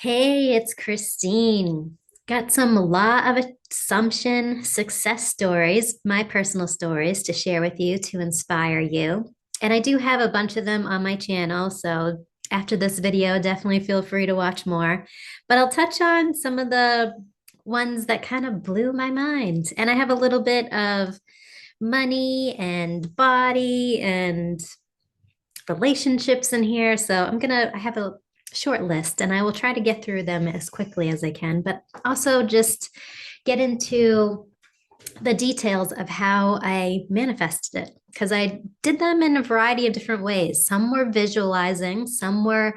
Hey, it's Christine. Got some law of assumption success stories, my personal stories to share with you to inspire you. And I do have a bunch of them on my channel, so after this video, definitely feel free to watch more. But I'll touch on some of the ones that kind of blew my mind. And I have a little bit of money and body and relationships in here. So I have a short list and I will try to get through them as quickly as I can, but also just get into the details of how I manifested it because I did them in a variety of different ways. Some were visualizing, some were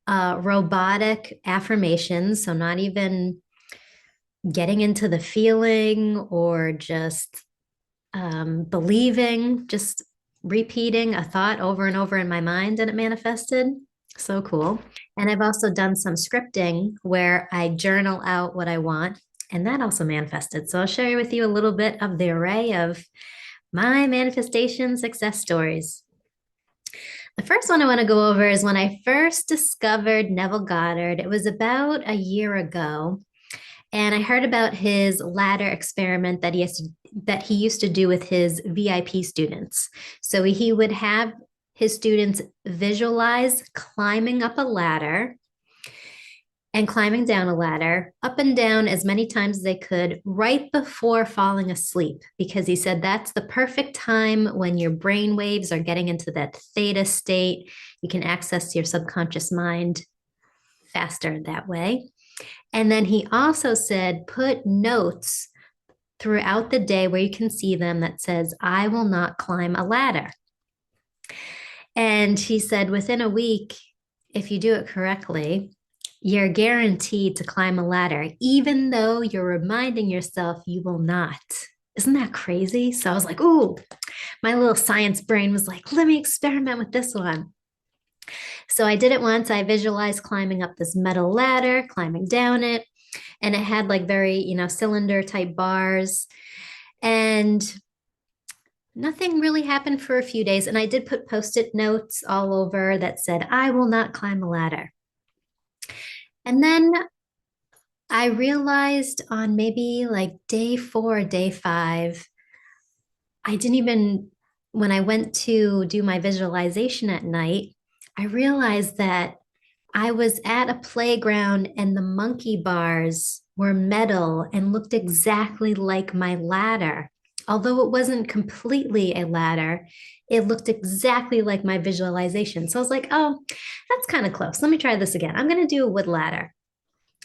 robotic affirmations. So, not even getting into the feeling or just believing, just repeating a thought over and over in my mind and it manifested. So cool. And I've also done some scripting where I journal out what I want, and that also manifested. So I'll share with you a little bit of the array of my manifestation success stories. The first one I want to go over is when I first discovered Neville Goddard. It was about a year ago. And I heard about his ladder experiment that he used to do with his VIP students. So he would have his students visualize climbing up a ladder and climbing down a ladder, up and down as many times as they could, right before falling asleep, because he said that's the perfect time when your brain waves are getting into that theta state. You can access your subconscious mind faster that way. And then he also said, put notes throughout the day where you can see them that says, I will not climb a ladder. And he said, within a week, if you do it correctly, you're guaranteed to climb a ladder, even though you're reminding yourself you will not. Isn't that crazy? So I was like, ooh, my little science brain was like, let me experiment with this one. So I did it once. I visualized climbing up this metal ladder, climbing down it, and it had like very, cylinder type bars. And nothing really happened for a few days. And I did put post-it notes all over that said, I will not climb a ladder. And then I realized on maybe like day 4, day 5, I didn't even, when I went to do my visualization at night, I realized that I was at a playground and the monkey bars were metal and looked exactly like my ladder. Although it wasn't completely a ladder, it looked exactly like my visualization. So I was like, oh, that's kind of close. Let me try this again. I'm going to do a wood ladder.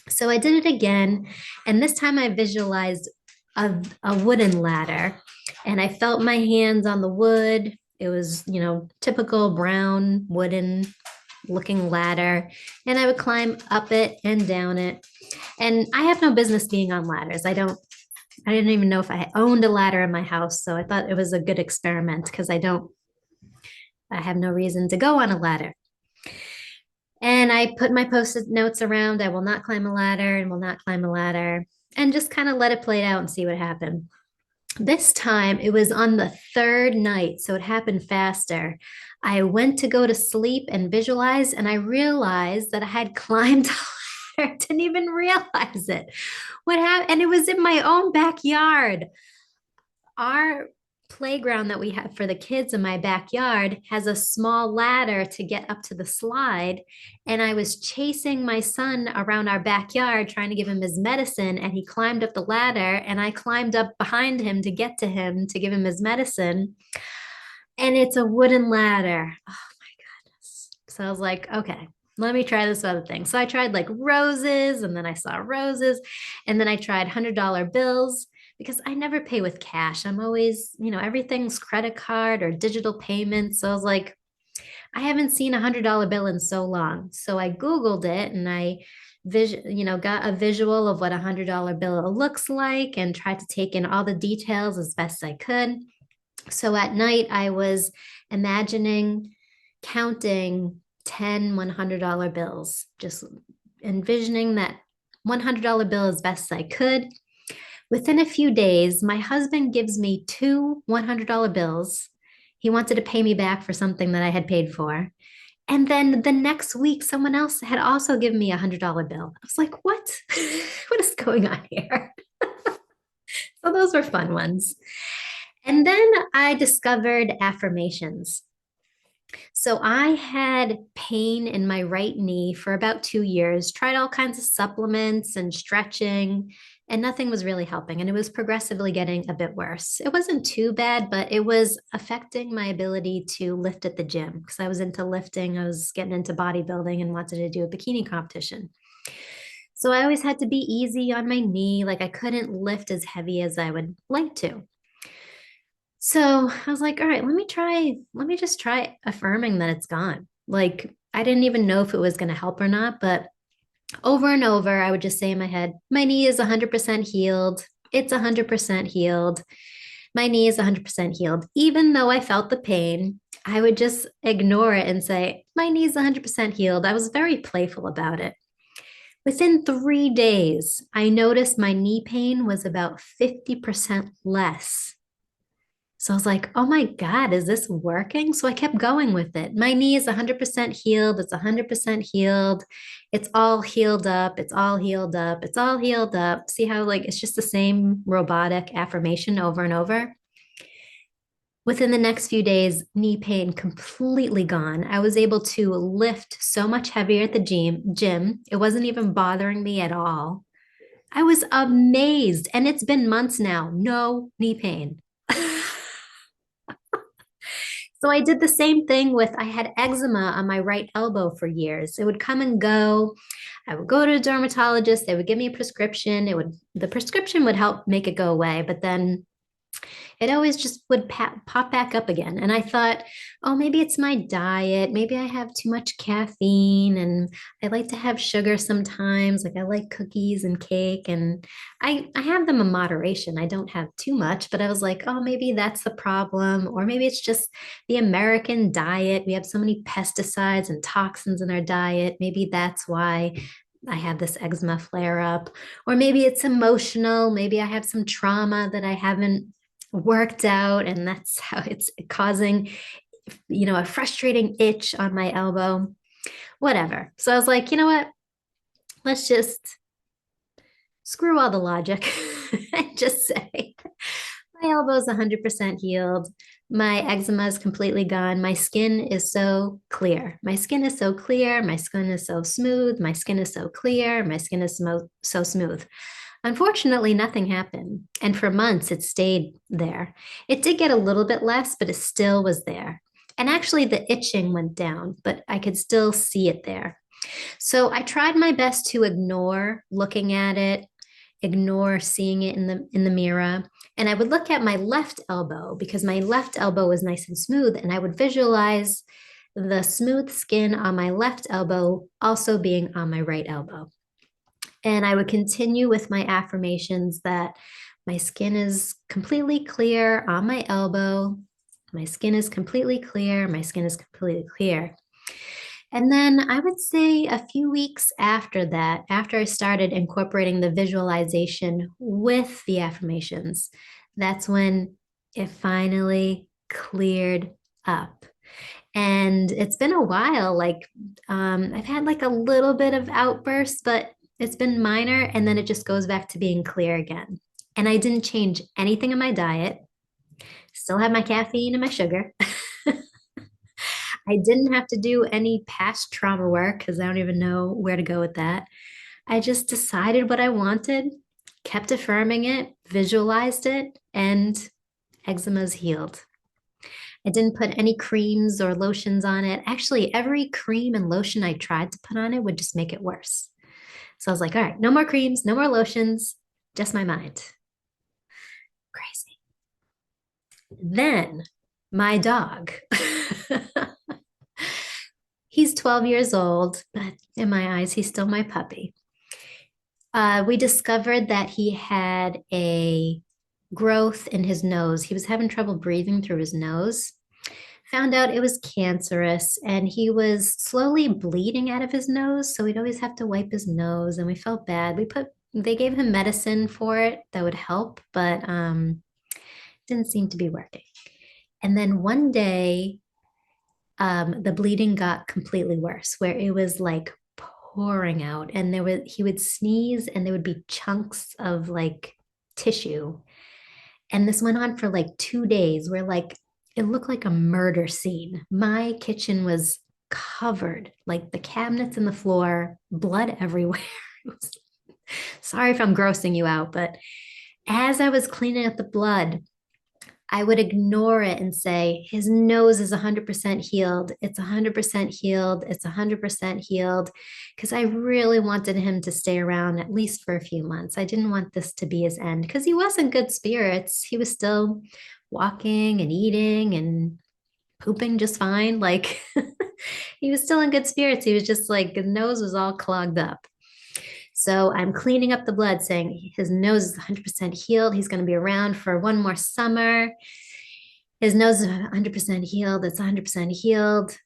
So I did it again. And this time I visualized a wooden ladder and I felt my hands on the wood. It was, typical brown wooden looking ladder, and I would climb up it and down it. And I have no business being on ladders. I didn't even know if I owned a ladder in my house. So I thought it was a good experiment because I have no reason to go on a ladder. And I put my post-it notes around, I will not climb a ladder and will not climb a ladder, and just kind of let it play out and see what happened. This time it was on the third night, so it happened faster. I went to go to sleep and visualize, and I realized that I had climbed a ladder. Didn't even realize it. What happened? And it was in my own backyard. Our playground that we have for the kids in my backyard has a small ladder to get up to the slide. And I was chasing my son around our backyard trying to give him his medicine. And he climbed up the ladder, and I climbed up behind him to get to him to give him his medicine. And it's a wooden ladder. Oh my goodness. So I was like, okay, let me try this other thing. So I tried like roses, and then I saw roses, and then I tried $100 bills because I never pay with cash. I'm always, everything's credit card or digital payments. So I was like, I haven't seen $100 bill in so long. So I Googled it and I got a visual of what $100 bill looks like and tried to take in all the details as best I could. So at night, I was imagining counting 10 $100 bills, just envisioning that $100 bill as best I could. Within a few days, my husband gives me two $100 bills. He wanted to pay me back for something that I had paid for. And then the next week, someone else had also given me $100 bill. I was like, what? What is going on here? So those were fun ones. And then I discovered affirmations. So I had pain in my right knee for about 2 years, tried all kinds of supplements and stretching, and nothing was really helping. And it was progressively getting a bit worse. It wasn't too bad, but it was affecting my ability to lift at the gym because I was into lifting. I was getting into bodybuilding and wanted to do a bikini competition. So I always had to be easy on my knee. Like I couldn't lift as heavy as I would like to. So I was like, all right, let me just try affirming that it's gone. Like I didn't even know if it was going to help or not, but over and over, I would just say in my head, my knee is 100% healed. It's 100% healed. My knee is 100% healed. Even though I felt the pain, I would just ignore it and say, my knee is 100% healed. I was very playful about it. Within 3 days, I noticed my knee pain was about 50% less. So I was like, oh my God, is this working? So I kept going with it. My knee is 100% healed. It's 100% healed. It's all healed up. It's all healed up. It's all healed up. See how, like, it's just the same robotic affirmation over and over. Within the next few days, knee pain completely gone. I was able to lift so much heavier at the gym. It wasn't even bothering me at all. I was amazed. And it's been months now, no knee pain. So I did the same thing with, I had eczema on my right elbow for years. It would come and go. I would go to a dermatologist. They would give me a prescription. The prescription would help make it go away, but then it always just would pop back up again. And I thought, oh, maybe it's my diet. Maybe I have too much caffeine and I like to have sugar sometimes. Like I like cookies and cake and I have them in moderation. I don't have too much, but I was like, oh, maybe that's the problem. Or maybe it's just the American diet. We have so many pesticides and toxins in our diet. Maybe that's why I have this eczema flare up. Or maybe it's emotional. Maybe I have some trauma that I haven't worked out and that's how it's causing a frustrating itch on my elbow, whatever. So I was like, you know what, let's just screw all the logic and just say my elbow is 100% healed. My eczema is completely gone. My skin is so clear. My skin is so clear. My skin is so smooth. My skin is so clear. My skin is so smooth. Unfortunately, nothing happened. And for months, it stayed there. It did get a little bit less, but it still was there. And actually, the itching went down, but I could still see it there. So I tried my best to ignore looking at it, ignore seeing it in the mirror. And I would look at my left elbow because my left elbow was nice and smooth, and I would visualize the smooth skin on my left elbow also being on my right elbow. And I would continue with my affirmations that my skin is completely clear on my elbow. My skin is completely clear. My skin is completely clear. And then I would say a few weeks after that, after I started incorporating the visualization with the affirmations, that's when it finally cleared up. And it's been a while. Like I've had like a little bit of outbursts, but it's been minor. And then it just goes back to being clear again. And I didn't change anything in my diet. Still have my caffeine and my sugar. I didn't have to do any past trauma work because I don't even know where to go with that. I just decided what I wanted, kept affirming it, visualized it, and eczema's healed. I didn't put any creams or lotions on it. Actually, every cream and lotion I tried to put on it would just make it worse. So I was like, all right, no more creams, no more lotions, just my mind. Crazy. Then my dog. He's 12 years old, but in my eyes, he's still my puppy. We discovered that he had a growth in his nose. He was having trouble breathing through his nose. Found out it was cancerous and he was slowly bleeding out of his nose. So we'd always have to wipe his nose and we felt bad. They gave him medicine for it that would help, but didn't seem to be working. And then one day the bleeding got completely worse, where it was like pouring out, and he would sneeze, and there would be chunks of like tissue. And this went on for like 2 days, where like it looked like a murder scene. My kitchen was covered, like the cabinets and the floor, blood everywhere. Sorry if I'm grossing you out, but as I was cleaning up the blood, I would ignore it and say, his nose is 100% healed. It's 100% healed. It's 100% healed. Because I really wanted him to stay around at least for a few months. I didn't want this to be his end because he was in good spirits. He was still walking and eating and pooping just fine. Like he was still in good spirits. He was just like, his nose was all clogged up. So I'm cleaning up the blood, saying his nose is 100% healed. He's going to be around for one more summer. His nose is 100% healed. It's 100% healed.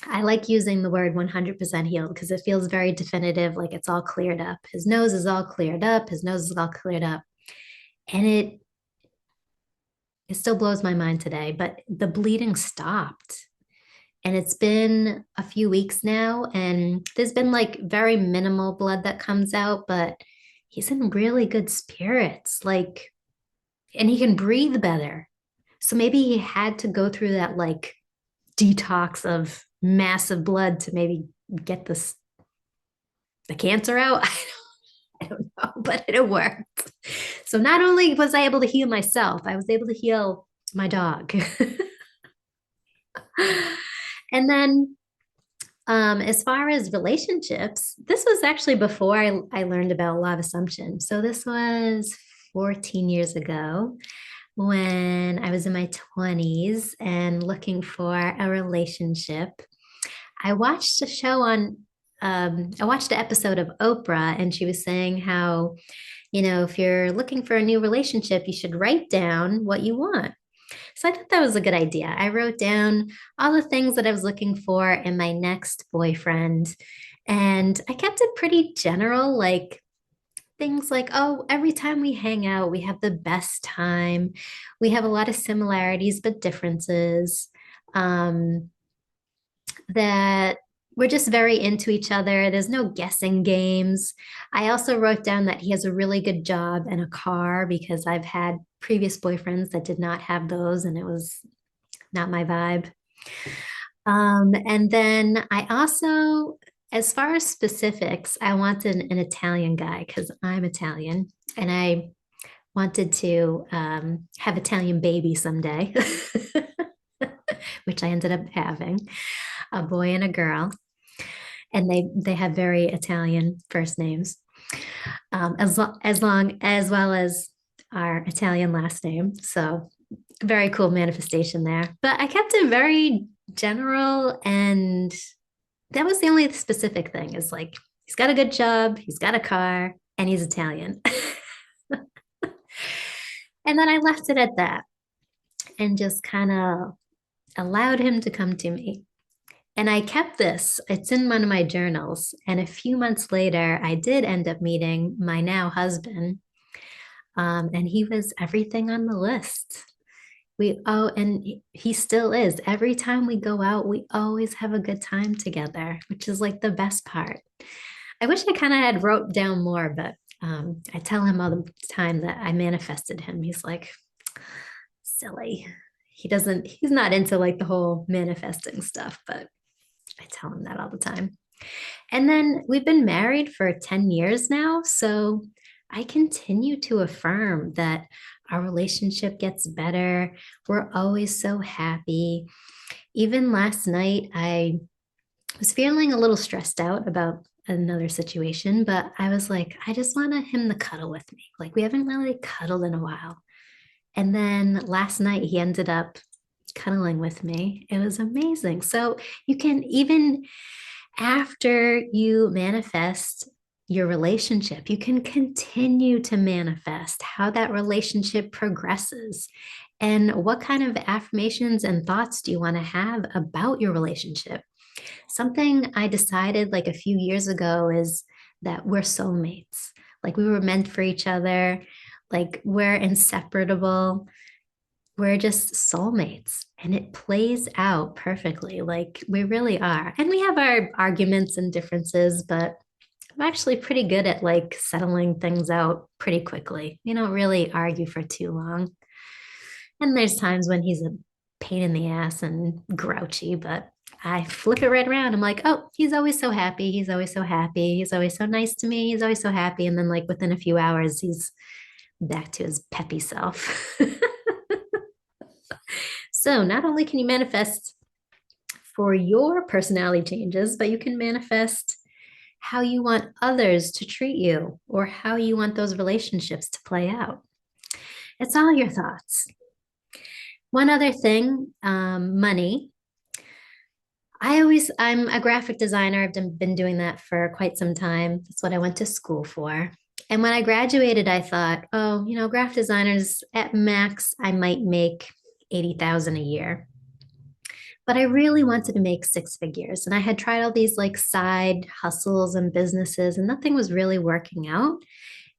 I like using the word 100% healed because it feels very definitive, like it's all cleared up. His nose is all cleared up. His nose is all cleared up. And it still blows my mind today, but the bleeding stopped. And it's been a few weeks now, and there's been like very minimal blood that comes out, but he's in really good spirits. Like, and he can breathe better. So maybe he had to go through that like detox of massive blood to maybe get the cancer out. I don't know, but it worked. So not only was I able to heal myself, I was able to heal my dog. And then as far as relationships, this was actually before I learned about law of assumption. So this was 14 years ago when I was in my 20s and looking for a relationship. I watched a show on, I watched an episode of Oprah, and she was saying how, if you're looking for a new relationship, you should write down what you want. So I thought that was a good idea. I wrote down all the things that I was looking for in my next boyfriend. And I kept it pretty general, like things like, oh, every time we hang out, we have the best time. We have a lot of similarities, but differences. Um, that we're just very into each other. There's no guessing games. I also wrote down that he has a really good job and a car because I've had previous boyfriends that did not have those, and it was not my vibe. And then I also, as far as specifics, I wanted an Italian guy because I'm Italian, and I wanted to have Italian baby someday, which I ended up having a boy and a girl, and they have very Italian first names, as well as our Italian last name. So very cool manifestation there. But I kept it very general, and that was the only specific thing. Is like he's got a good job, he's got a car, and he's Italian. And then I left it at that and just kind of allowed him to come to me. And I kept this, it's in one of my journals. And a few months later, I did end up meeting my now husband. And he was everything on the list. And he still is. Every time we go out, we always have a good time together, which is like the best part. I wish I kind of had wrote down more, but I tell him all the time that I manifested him. He's like, silly. He's not into like the whole manifesting stuff, but I tell him that all the time. And then we've been married for 10 years now. So I continue to affirm that our relationship gets better. We're always so happy. Even last night, I was feeling a little stressed out about another situation, but I was like, I just wanted him to cuddle with me. Like, we haven't really cuddled in a while. And then last night, he ended up cuddling with me. It was amazing. So you can, even after you manifest your relationship, you can continue to manifest how that relationship progresses and what kind of affirmations and thoughts do you want to have about your relationship. Something I decided like a few years ago is that we're soulmates. Like we were meant for each other, like we're inseparable. We're just soulmates. and it plays out perfectly. Like we really are. And we have our arguments and differences, but I'm actually pretty good at like settling things out pretty quickly. We don't really argue for too long. And there's times when he's a pain in the ass and grouchy, but I flip it right around. I'm like, oh, he's always so happy. He's always so happy. He's always so nice to me. He's always so happy. And then, like, within a few hours, he's back to his peppy self. So, not only can you manifest for your personality changes, but you can manifest how you want others to treat you or how you want those relationships to play out. It's all your thoughts. One other thing, money. I'm a graphic designer. Been doing that for quite some time. That's what I went to school for. And when I graduated, I thought, oh, graphic designers at max, I might make 80,000 a year. But I really wanted to make six figures. And I had tried all these like side hustles and businesses, and nothing was really working out.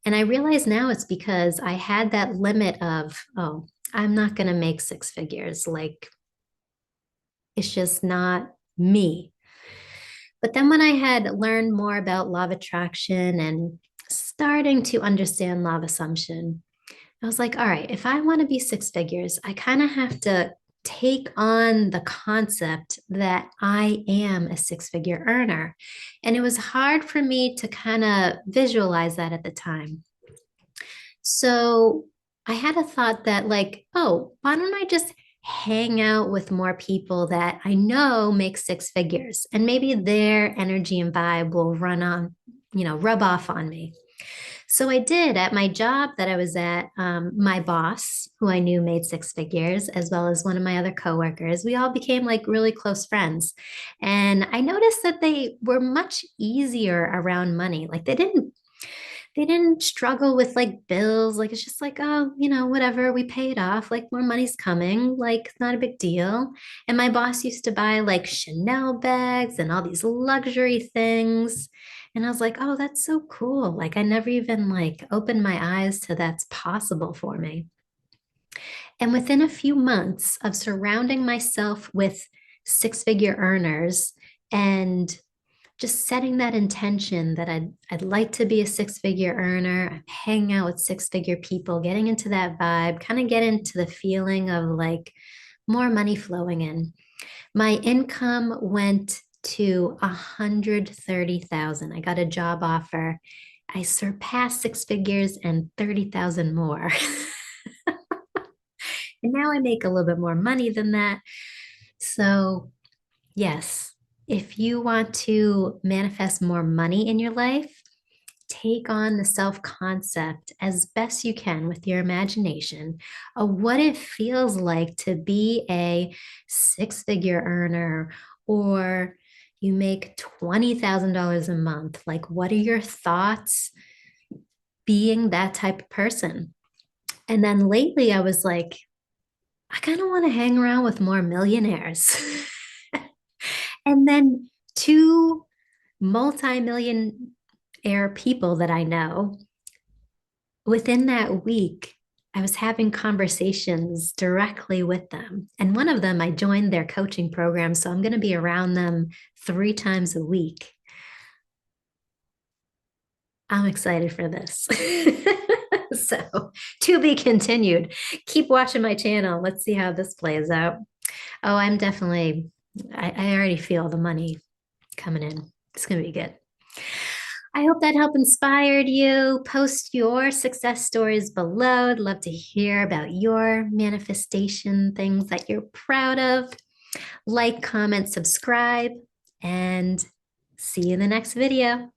And I realize now it's because I had that limit of, oh, I'm not going to make six figures. Like, it's just not me. But then when I had learned more about law of attraction and starting to understand law of assumption, I was like, all right, if I want to be six figures, I kind of have to take on the concept that I am a six-figure earner. And it was hard for me to kind of visualize that at the time. So I had a thought that, like, oh, why don't I just hang out with more people that I know make six figures and maybe their energy and vibe will rub off on me. So I did at my job that I was at. My boss, who I knew made six figures, as well as one of my other coworkers, we all became like really close friends. And I noticed that they were much easier around money. Like they didn't struggle with like bills. Like it's just like, oh, whatever, we pay it off. Like more money's coming. Like it's not a big deal. And my boss used to buy like Chanel bags and all these luxury things. And I was like, oh, that's so cool. Like I never even like opened my eyes to that's possible for me. And within a few months of surrounding myself with six-figure earners and just setting that intention that I'd like to be a six-figure earner. I'm hanging out with six-figure people, getting into that vibe, kind of get into the feeling of like more money flowing in. My income went to 130,000. I got a job offer. I surpassed six figures and 30,000 more. And now I make a little bit more money than that. So, yes, if you want to manifest more money in your life, take on the self concept as best you can with your imagination of what it feels like to be a six-figure earner, or you make $20,000 a month. Like, what are your thoughts being that type of person? And then lately, I was like, I kind of want to hang around with more millionaires. And then two multi-millionaire people that I know, within that week, I was having conversations directly with them. And one of them, I joined their coaching program. So I'm going to be around them 3 times a week. I'm excited for this. So to be continued. Keep watching my channel. Let's see how this plays out. Oh, I already feel the money coming in. It's going to be good. I hope that helped inspired you. Post your success stories below. I'd love to hear about your manifestation things that you're proud of. Like, comment, subscribe, and see you in the next video.